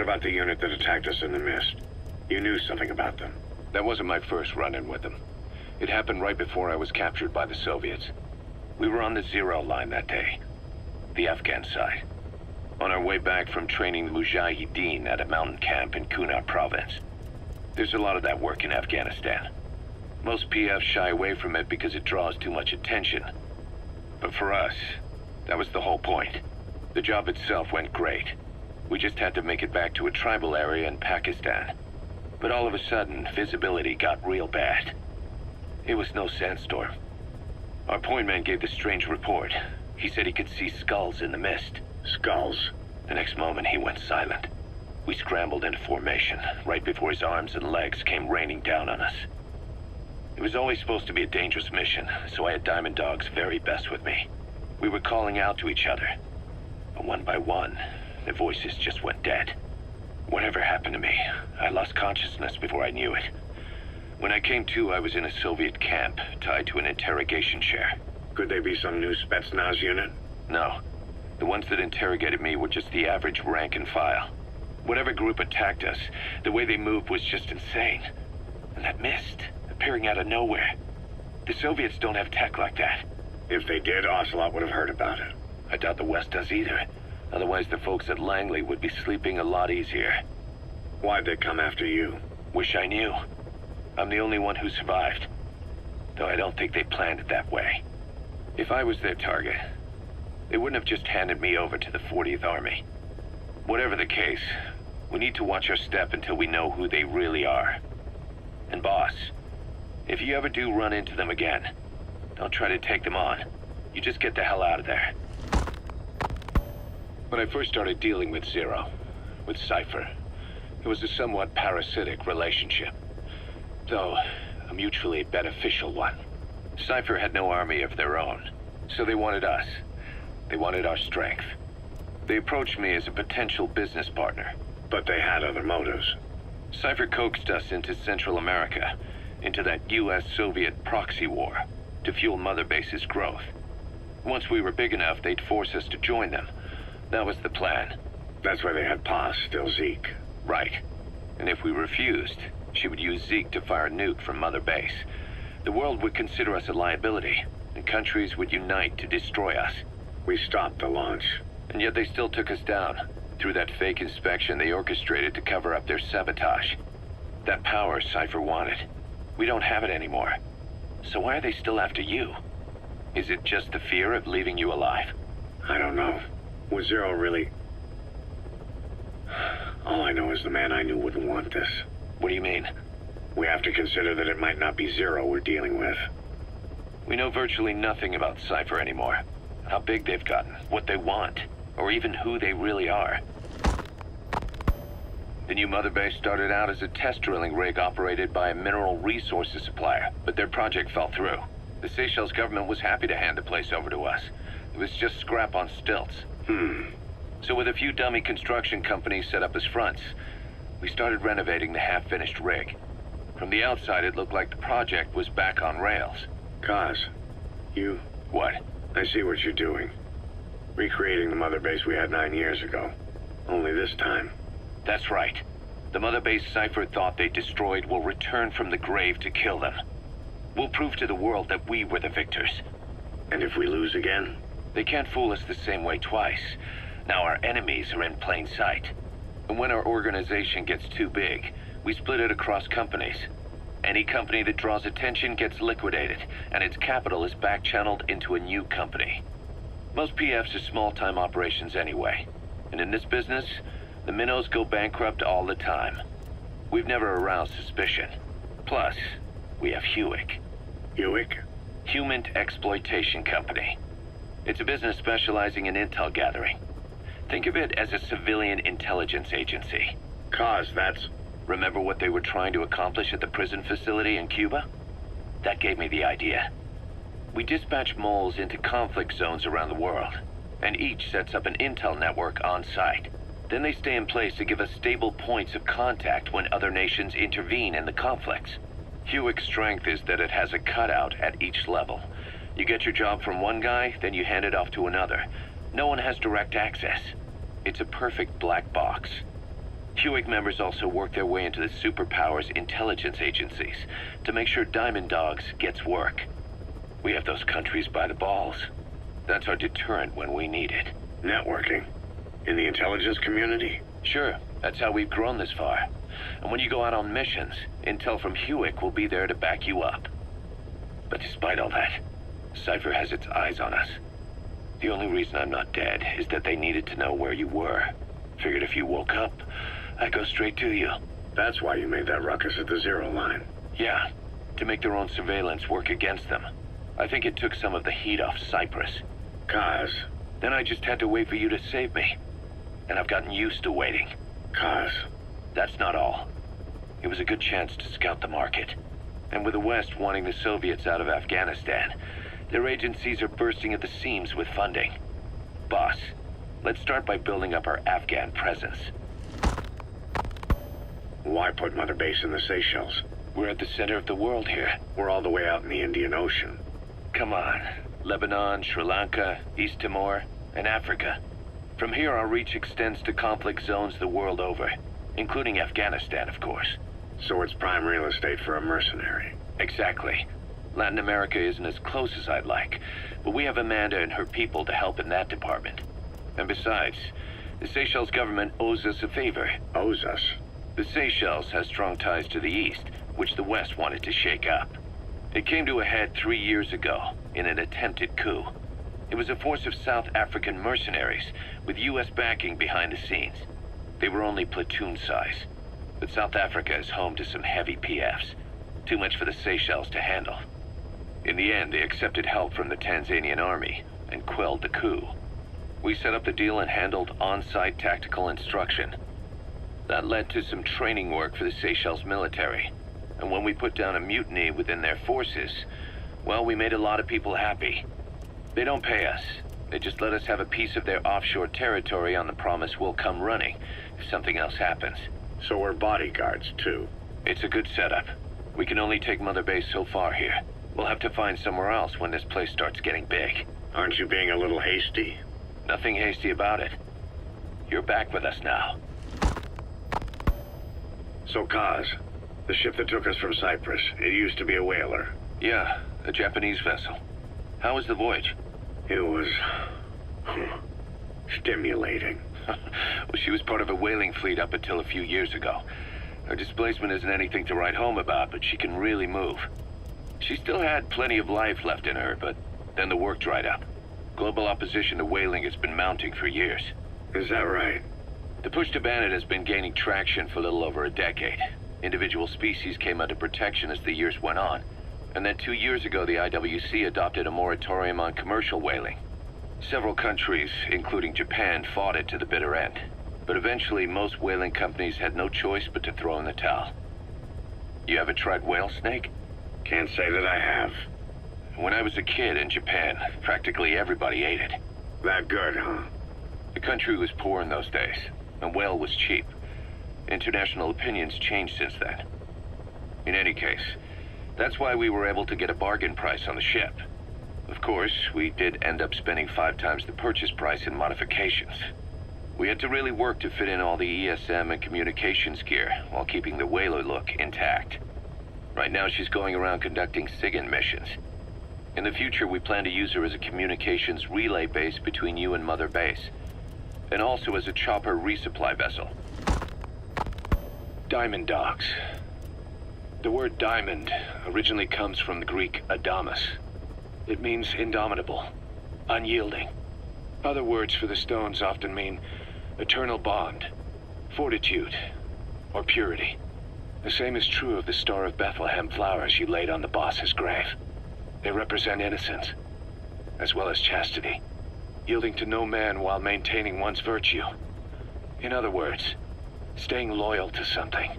about the unit that attacked us in the mist? You knew something about them. That wasn't my first run-in with them. It happened right before I was captured by the Soviets. We were on the Zero line that day, the Afghan side, on our way back from training the Mujahideen at a mountain camp in Kunar province. There's a lot of that work in Afghanistan. Most PFs shy away from it because it draws too much attention. But for us, that was the whole point. The job itself went great. We just had to make it back to a tribal area in Pakistan. But all of a sudden, visibility got real bad. It was no sandstorm. Our point man gave this strange report. He said he could see skulls in the mist. Skulls? The next moment, he went silent. We scrambled into formation, right before his arms and legs came raining down on us. It was always supposed to be a dangerous mission, so I had Diamond Dog's very best with me. We were calling out to each other. But one by one, the voices just went dead. Whatever happened to me, I lost consciousness before I knew it. When I came to, I was in a Soviet camp, tied to an interrogation chair. Could they be some new Spetsnaz unit? No. The ones that interrogated me were just the average rank and file. Whatever group attacked us, the way they moved was just insane. And that mist, appearing out of nowhere. The Soviets don't have tech like that. If they did, Ocelot would have heard about it. I doubt the West does either. Otherwise, the folks at Langley would be sleeping a lot easier. Why'd they come after you? Wish I knew. I'm the only one who survived. Though I don't think they planned it that way. If I was their target, they wouldn't have just handed me over to the 40th Army. Whatever the case, we need to watch our step until we know who they really are. And boss, if you ever do run into them again, don't try to take them on. You just get the hell out of there. When I first started dealing with Zero, with Cypher, it was a somewhat parasitic relationship, though a mutually beneficial one. Cypher had no army of their own, so they wanted us. They wanted our strength. They approached me as a potential business partner. But they had other motives. Cypher coaxed us into Central America, into that US-Soviet proxy war, to fuel Mother Base's growth. Once we were big enough, they'd force us to join them. That was the plan. That's why they had Paz, still Zeke. Right. And if we refused, she would use Zeke to fire a nuke from Mother Base. The world would consider us a liability, and countries would unite to destroy us. We stopped the launch. And yet they still took us down, through that fake inspection they orchestrated to cover up their sabotage. That power Cypher wanted. We don't have it anymore. So why are they still after you? Is it just the fear of leaving you alive? I don't know. Was Zero really... All I know is the man I knew wouldn't want this. What do you mean? We have to consider that it might not be Zero we're dealing with. We know virtually nothing about Cypher anymore. How big they've gotten, what they want, or even who they really are. The new Mother Base started out as a test drilling rig operated by a mineral resources supplier, but their project fell through. The Seychelles government was happy to hand the place over to us. It was just scrap on stilts. So with a few dummy construction companies set up as fronts, we started renovating the half-finished rig. From the outside, it looked like the project was back on rails. Kaz, you... What? I see what you're doing. Recreating the Mother Base we had 9 years ago. Only this time. That's right. The Mother Base Cypher thought they destroyed will return from the grave to kill them. We'll prove to the world that we were the victors. And if we lose again? They can't fool us the same way twice. Now our enemies are in plain sight. And when our organization gets too big, we split it across companies. Any company that draws attention gets liquidated, and its capital is back-channeled into a new company. Most PFs are small-time operations anyway. And in this business, the minnows go bankrupt all the time. We've never aroused suspicion. Plus, we have Hewick. Hewick? Human Exploitation Company. It's a business specializing in intel gathering. Think of it as a civilian intelligence agency. Kaz, that's... Remember what they were trying to accomplish at the prison facility in Cuba? That gave me the idea. We dispatch moles into conflict zones around the world, and each sets up an intel network on site. Then they stay in place to give us stable points of contact when other nations intervene in the conflicts. Hewick's strength is that it has a cutout at each level. You get your job from one guy, then you hand it off to another. No one has direct access. It's a perfect black box. Hewick members also work their way into the superpowers intelligence agencies to make sure Diamond Dogs gets work. We have those countries by the balls. That's our deterrent when we need it. Networking? In the intelligence community? Sure, that's how we've grown this far. And when you go out on missions, intel from Hewick will be there to back you up. But despite all that, Cypher has its eyes on us. The only reason I'm not dead is that they needed to know where you were. Figured if you woke up, I'd go straight to you. That's why you made that ruckus at the Zero line. Yeah, to make their own surveillance work against them. I think it took some of the heat off Cyprus. Kaz. Then I just had to wait for you to save me. And I've gotten used to waiting. Kaz. That's not all. It was a good chance to scout the market. And with the West wanting the Soviets out of Afghanistan, their agencies are bursting at the seams with funding. Boss, let's start by building up our Afghan presence. Why put Mother Base in the Seychelles? We're at the center of the world here. We're all the way out in the Indian Ocean. Come on. Lebanon, Sri Lanka, East Timor, and Africa. From here, our reach extends to conflict zones the world over, including Afghanistan, of course. So it's prime real estate for a mercenary. Exactly. Latin America isn't as close as I'd like, but we have Amanda and her people to help in that department. And besides, the Seychelles government owes us a favor. Owes us? The Seychelles has strong ties to the East, which the West wanted to shake up. It came to a head 3 years ago, in an attempted coup. It was a force of South African mercenaries, with U.S. backing behind the scenes. They were only platoon size, but South Africa is home to some heavy PFs. Too much for the Seychelles to handle. In the end, they accepted help from the Tanzanian army and quelled the coup. We set up the deal and handled on-site tactical instruction. That led to some training work for the Seychelles military. And when we put down a mutiny within their forces, well, we made a lot of people happy. They don't pay us. They just let us have a piece of their offshore territory on the promise we'll come running if something else happens. So we're bodyguards, too. It's a good setup. We can only take Mother Base so far here. We'll have to find somewhere else when this place starts getting big. Aren't you being a little hasty? Nothing hasty about it. You're back with us now. So, Kaz, the ship that took us from Cyprus, it used to be a whaler. Yeah, a Japanese vessel. How was the voyage? It was... stimulating. Well, she was part of a whaling fleet up until a few years ago. Her displacement isn't anything to write home about, but she can really move. She still had plenty of life left in her, but then the work dried up. Global opposition to whaling has been mounting for years. Is that right? The push to ban it has been gaining traction for a little over a decade. Individual species came under protection as the years went on. And then 2 years ago, the IWC adopted a moratorium on commercial whaling. Several countries, including Japan, fought it to the bitter end. But eventually, most whaling companies had no choice but to throw in the towel. You ever tried whale snake? Can't say that I have. When I was a kid in Japan, practically everybody ate it. That good, huh? The country was poor in those days, and whale was cheap. International opinions changed since then. In any case, that's why we were able to get a bargain price on the ship. Of course, we did end up spending 5 times the purchase price in modifications. We had to really work to fit in all the ESM and communications gear while keeping the whaler look intact. Right now, she's going around conducting SIGINT missions. In the future, we plan to use her as a communications relay base between you and Mother Base, and also as a chopper resupply vessel. Diamond Dogs. The word diamond originally comes from the Greek adamas. It means indomitable, unyielding. Other words for the stones often mean eternal bond, fortitude, or purity. The same is true of the Star of Bethlehem flowers you laid on the boss's grave. They represent innocence, as well as chastity, yielding to no man while maintaining one's virtue. In other words, staying loyal to something.